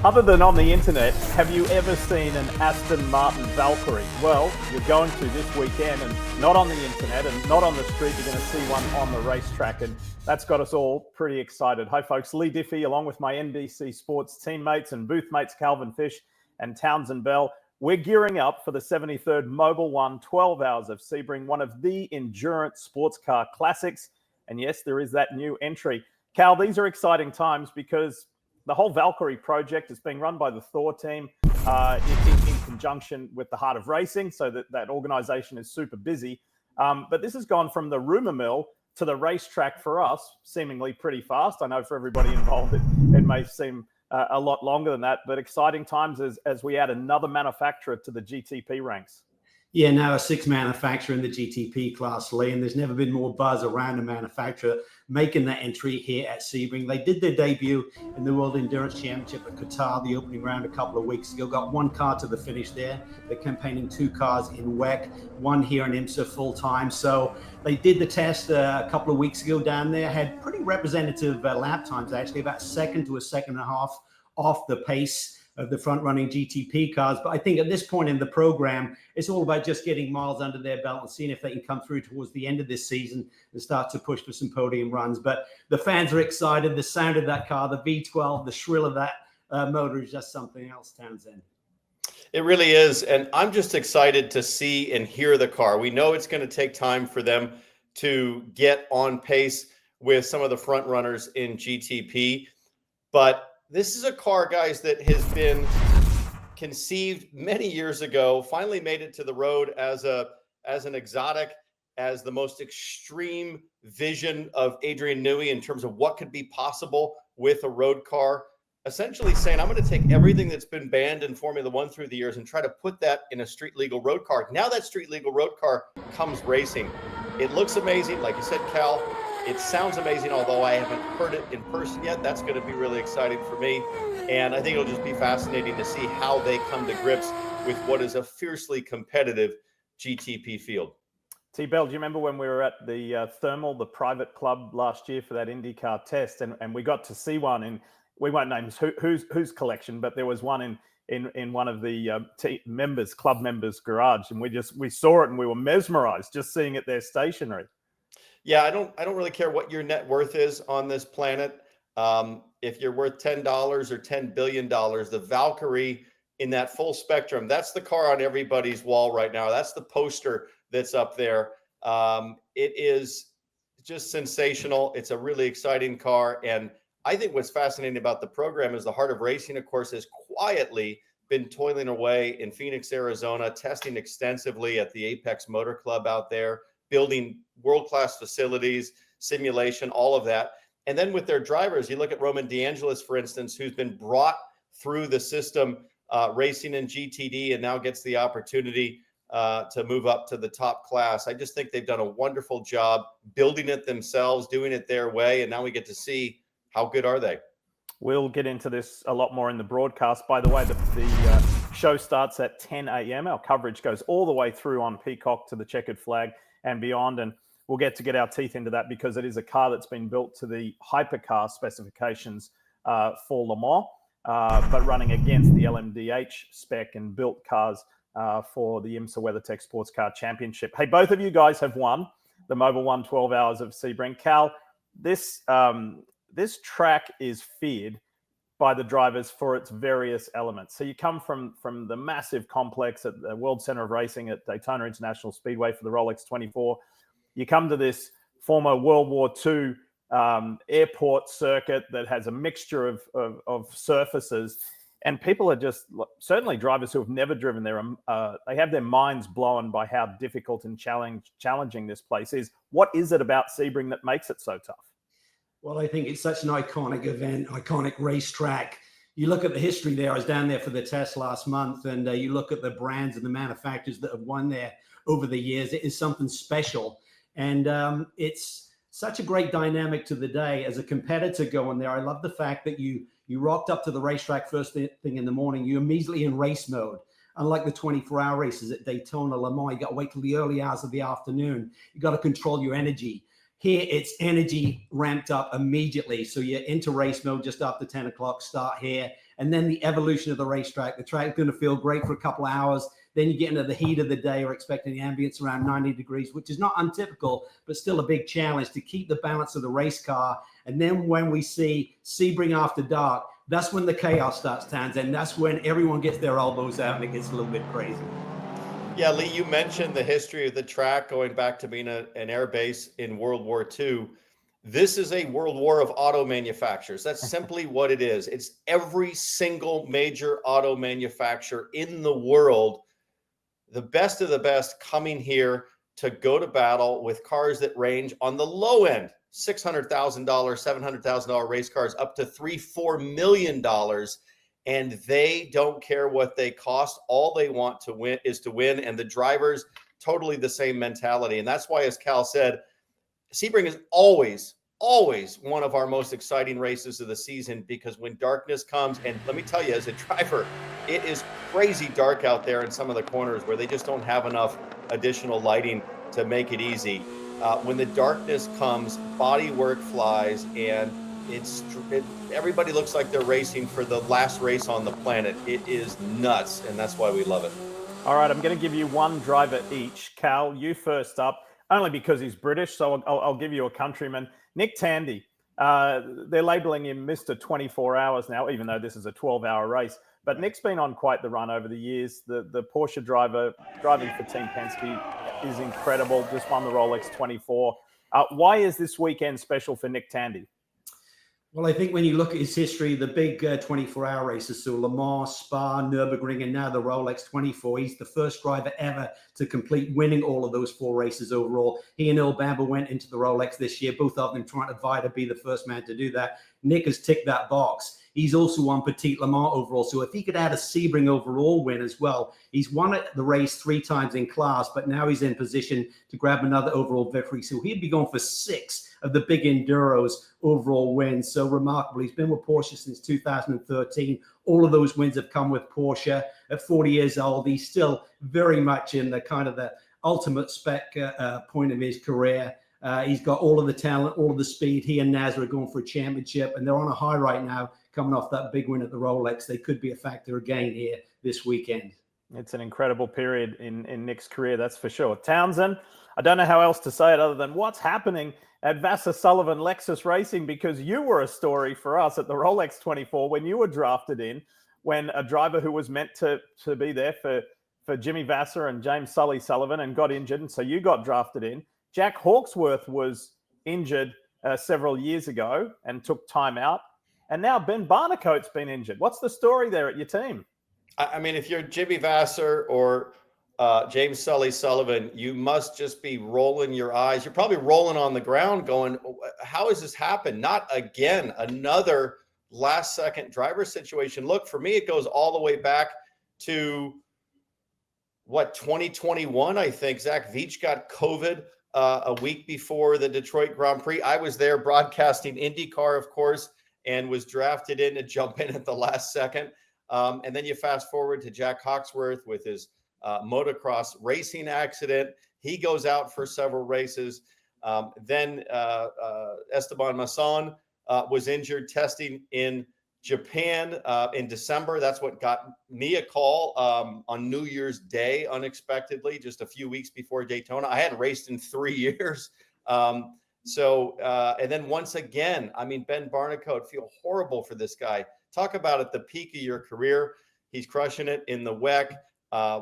Other than on the internet, have you ever seen an Aston Martin Valkyrie? Well, you're going to this weekend, and not on the internet and not on the street. You're going to see one on the racetrack, and that's got us all pretty excited. Hi, folks. Leigh Diffey, along with my NBC Sports teammates and booth mates Calvin Fish and Townsend Bell. We're gearing up for the 73rd Mobil 1 12 Hours of Sebring, one of the endurance sports car classics. And yes, there is that new entry. Cal, these are exciting times because the whole Valkyrie project is being run by the Thor team in conjunction with the Heart of Racing, so that organization is super busy. But this has gone from the rumor mill to the racetrack for us, seemingly pretty fast. I know for everybody involved, it may seem a lot longer than that, but exciting times as we add another manufacturer to the GTP ranks. Yeah, now a sixth manufacturer in the GTP class, Lee, and there's never been more buzz around a manufacturer making that entry here at Sebring. They did their debut in the World Endurance Championship at Qatar, the opening round a couple of weeks ago. Got one car to the finish there. They're campaigning two cars in WEC, one here in IMSA full time. So they did the test a couple of weeks ago down there, had pretty representative lap times, actually, about a second to a second and a half off the pace of the front-running GTP cars. But I think at this point in the program, it's all about just getting miles under their belt and seeing if they can come through towards the end of this season and start to push for some podium runs. But the fans are excited. The sound of that car, the V12, the shrill of that motor is just something else, Townsend. It really is. And I'm just excited to see and hear the car. We know it's going to take time for them to get on pace with some of the front runners in GTP. But this is a car, guys, that has been conceived many years ago, finally made it to the road as an exotic, as the most extreme vision of Adrian Newey in terms of what could be possible with a road car, essentially saying, I'm going to take everything that's been banned in Formula One through the years and try to put that in a street legal road car. Now that street legal road car comes racing. It looks amazing. Like you said, Cal, it sounds amazing, although I haven't heard it in person yet. That's going to be really exciting for me. And I think it'll just be fascinating to see how they come to grips with what is a fiercely competitive GTP field. T-Bell, do you remember when we were at the Thermal, the private club last year for that IndyCar test, and we got to see one in, we won't name whose collection, but there was one in one of the club members' garage, and we saw it and we were mesmerized just seeing it there stationary. Yeah, I don't really care what your net worth is on this planet. If you're worth $10 or $10 billion, the Valkyrie in that full spectrum, that's the car on everybody's wall right now. That's the poster that's up there. It is just sensational. It's a really exciting car. And I think what's fascinating about the program is the Heart of Racing, of course, has quietly been toiling away in Phoenix, Arizona, testing extensively at the Apex Motor Club out there, building world-class facilities, simulation, all of that. And then with their drivers, you look at Roman DeAngelis, for instance, who's been brought through the system, racing in GTD, and now gets the opportunity to move up to the top class. I just think they've done a wonderful job building it themselves, doing it their way, and now we get to see how good are they. We'll get into this a lot more in the broadcast. By the way, the show starts at 10 a.m. Our coverage goes all the way through on Peacock to the checkered flag and beyond, and we'll get our teeth into that because it is a car that's been built to the hypercar specifications for Le Mans, but running against the LMDH spec and built cars for the IMSA WeatherTech Sports Car Championship. Hey, both of you guys have won the Mobil 1 12 Hours of Sebring. Cal, this track is feared by the drivers for its various elements. So you come from the massive complex at the World Center of Racing at Daytona International Speedway for the Rolex 24. You come to this former World War II airport circuit that has a mixture of surfaces, and people are just, certainly drivers who have never driven there, they have their minds blown by how difficult and challenging this place is. What is it about Sebring that makes it so tough? Well, I think it's such an iconic event, iconic racetrack. You look at the history there. I was down there for the test last month, and you look at the brands and the manufacturers that have won there over the years. It is something special, and it's such a great dynamic to the day as a competitor going there. I love the fact that you rocked up to the racetrack first thing in the morning. You're immediately in race mode. Unlike the 24-hour races at Daytona, Le Mans, you got to wait till the early hours of the afternoon. You got to control your energy. Here, it's energy ramped up immediately. So you're into race mode just after 10 o'clock start here. and then the evolution of the racetrack. The track's going to feel great for a couple of hours. Then you get into the heat of the day. We're expecting the ambience around 90 degrees, which is not untypical, but still a big challenge to keep the balance of the race car. And then when we see Sebring after dark, that's when the chaos starts, Townsend. That's when everyone gets their elbows out and it gets a little bit crazy. Yeah, Leigh, you mentioned the history of the track going back to being an air base in World War II. This is a world war of auto manufacturers. That's simply what it is. It's every single major auto manufacturer in the world, the best of the best, coming here to go to battle with cars that range on the low end, $600,000, $700,000 race cars up to $3-4 million. And they don't care what they cost. All they want to win is to win. And the drivers, totally the same mentality. And that's why, as Cal said, Sebring is always one of our most exciting races of the season, because when darkness comes, and let me tell you, as a driver, it is crazy dark out there in some of the corners where they just don't have enough additional lighting to make it easy. When the darkness comes, body work flies, and everybody looks like they're racing for the last race on the planet. It is nuts, and that's why we love it. All right, I'm going to give you one driver each. Cal, you first up, only because he's British, so I'll give you a countryman. Nick Tandy. They're labeling him Mr. 24 Hours now, even though this is a 12-hour race. But Nick's been on quite the run over the years. The Porsche driver driving for Team Penske is incredible. Just won the Rolex 24. Why is this weekend special for Nick Tandy? Well, I think when you look at his history, the big 24-hour races, so Le Mans, Spa, Nürburgring, and now the Rolex 24, he's the first driver ever to complete winning all of those 4 races overall. He and Earl Bamber went into the Rolex this year, both of them trying to vie to be the first man to do that. Nick has ticked that box. He's also won Petit Le Mans overall. So if he could add a Sebring overall win as well, he's won the race 3 times in class, but now he's in position to grab another overall victory. So he'd be going for 6 of the big enduros overall wins. So remarkable. He's been with Porsche since 2013. All of those wins have come with Porsche. At 40 years old, he's still very much in the kind of the ultimate spec point of his career. He's got all of the talent, all of the speed. He and Nasr are going for a championship, and they're on a high right now, coming off that big win at the Rolex. They could be a factor again here this weekend. It's an incredible period in Nick's career, that's for sure. Townsend, I don't know how else to say it other than what's happening at Vassar Sullivan Lexus Racing, because you were a story for us at the Rolex 24 when you were drafted in, when a driver who was meant to be there for Jimmy Vassar and James Sully Sullivan and got injured, and so you got drafted in. Jack Hawksworth was injured several years ago and took time out, and now Ben Barnicoat's been injured. What's the story there at your team? I mean, if you're Jimmy Vassar or James Sully Sullivan, you must just be rolling your eyes. You're probably rolling on the ground going, how has this happened? Not again, another last second driver situation. Look, for me, it goes all the way back to 2021, I think. Zach Veach got COVID a week before the Detroit Grand Prix. I was there broadcasting IndyCar, of course, and was drafted in to jump in at the last second. And then you fast forward to Jack Hawksworth with his motocross racing accident. He goes out for several races. Then Esteban Masson was injured testing in Japan in December. That's what got me a call on New Year's Day, unexpectedly, just a few weeks before Daytona. I hadn't raced in 3 years. And then once again, I mean, Ben Barnicoat, feel horrible for this guy. Talk about at the peak of your career. He's crushing it in the WEC,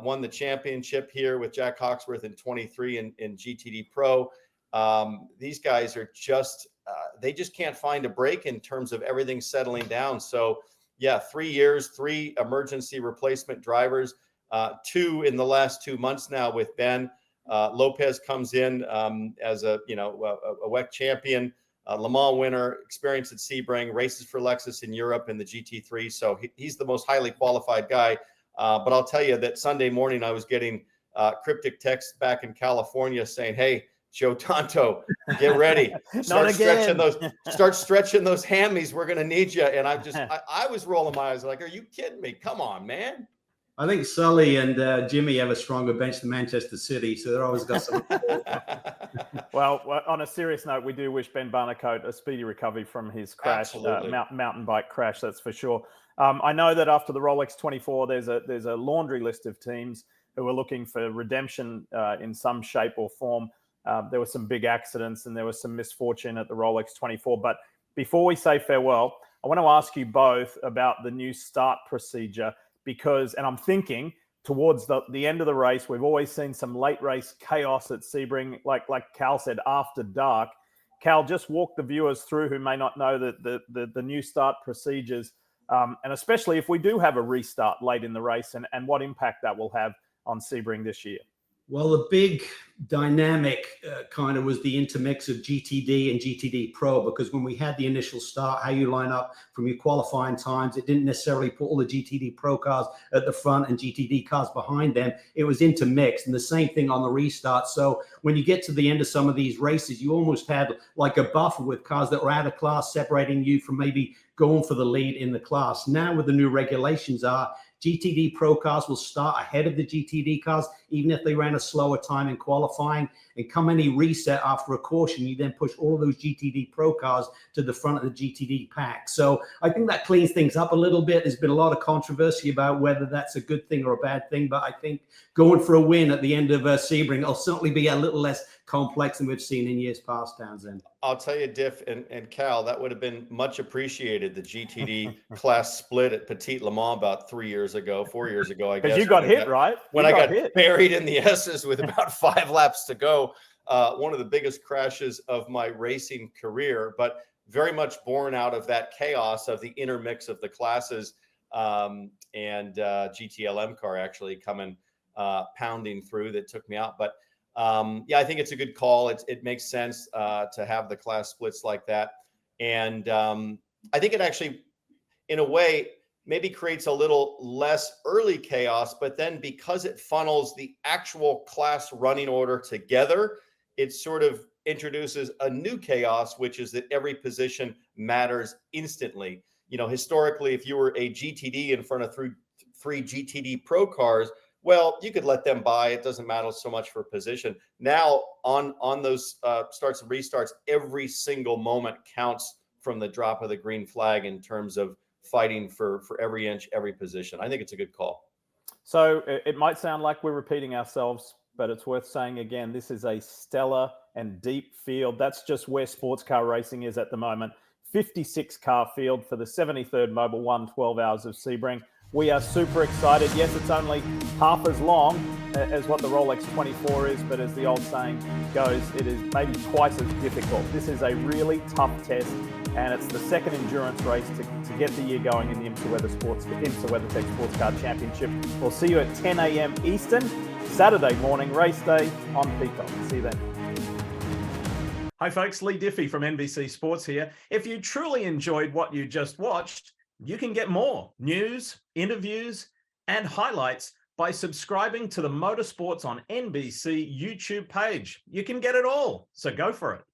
won the championship here with Jack Hawksworth in 23 in GTD Pro. These guys are just, they just can't find a break in terms of everything settling down. So yeah, 3 years, 3 emergency replacement drivers, 2 in the last 2 months now with Ben. Lopez comes in as a WEC champion, Le Mans winner, experience at Sebring, races for Lexus in Europe in the GT3. So he's the most highly qualified guy. But I'll tell you that Sunday morning I was getting cryptic texts back in California saying, "Hey, Joe Tonto, get ready. Start stretching those hammies. We're going to need you." And I was rolling my eyes like, "Are you kidding me? Come on, man." I think Sully and Jimmy have a stronger bench than Manchester City, so they're always got some. Well, on a serious note, we do wish Ben Barnicoat a speedy recovery from his crash, mountain bike crash. That's for sure. I know that after the Rolex 24, there's a laundry list of teams who are looking for redemption in some shape or form. There were some big accidents and there was some misfortune at the Rolex 24. But before we say farewell, I want to ask you both about the new start procedure because, and I'm thinking towards the end of the race, we've always seen some late race chaos at Sebring, like Cal said, after dark. Cal, just walk the viewers through who may not know the new start procedures, and especially if we do have a restart late in the race and what impact that will have on Sebring this year. Well, the big dynamic kind of was the intermix of GTD and GTD Pro, because when we had the initial start, how you line up from your qualifying times, it didn't necessarily put all the GTD Pro cars at the front and GTD cars behind them. It was intermixed, and the same thing on the restart. So when you get to the end of some of these races, you almost had like a buffer with cars that were out of class, separating you from maybe going for the lead in the class. Now with the new regulations GTD Pro cars will start ahead of the GTD cars, even if they ran a slower time in qualifying. And come any reset after a caution, you then push all of those GTD Pro cars to the front of the GTD pack. So I think that cleans things up a little bit. There's been a lot of controversy about whether that's a good thing or a bad thing, but I think going for a win at the end of Sebring will certainly be a little less complex than we've seen in years past, Townsend. I'll tell you, Diff and Cal, that would have been much appreciated, the GTD class split at Petit Le Mans about 4 years ago, I guess. Because you got hit, right? When I got buried in the S's with about 5 laps to go. One of the biggest crashes of my racing career, but very much born out of that chaos of the intermix of the classes and GTLM car actually coming pounding through that took me out. But yeah, I think it's a good call. It makes sense to have the class splits like that. And I think it actually, in a way, maybe creates a little less early chaos, but then because it funnels the actual class running order together, it sort of introduces a new chaos, which is that every position matters instantly. You know, historically, if you were a GTD in front of three GTD Pro cars, well, you could let them by. It doesn't matter so much for position. Now, on those starts and restarts, every single moment counts from the drop of the green flag in terms of fighting for every inch, every position. I think it's a good call. So it might sound like we're repeating ourselves, but it's worth saying again, this is a stellar and deep field. That's just where sports car racing is at the moment. 56 car field for the 73rd Mobil 1 12 Hours of Sebring. We are super excited. Yes, it's only half as long as what the Rolex 24 is, but as the old saying goes, it is maybe twice as difficult. This is a really tough test, and it's the second endurance race to get the year going in the IMSA WeatherTech Sports Car Championship. We'll see you at 10 a.m. Eastern, Saturday morning, race day on Peacock. See you then. Hi folks, Leigh Diffey from NBC Sports here. If you truly enjoyed what you just watched, you can get more news, interviews, and highlights by subscribing to the Motorsports on NBC YouTube page. You can get it all, so go for it.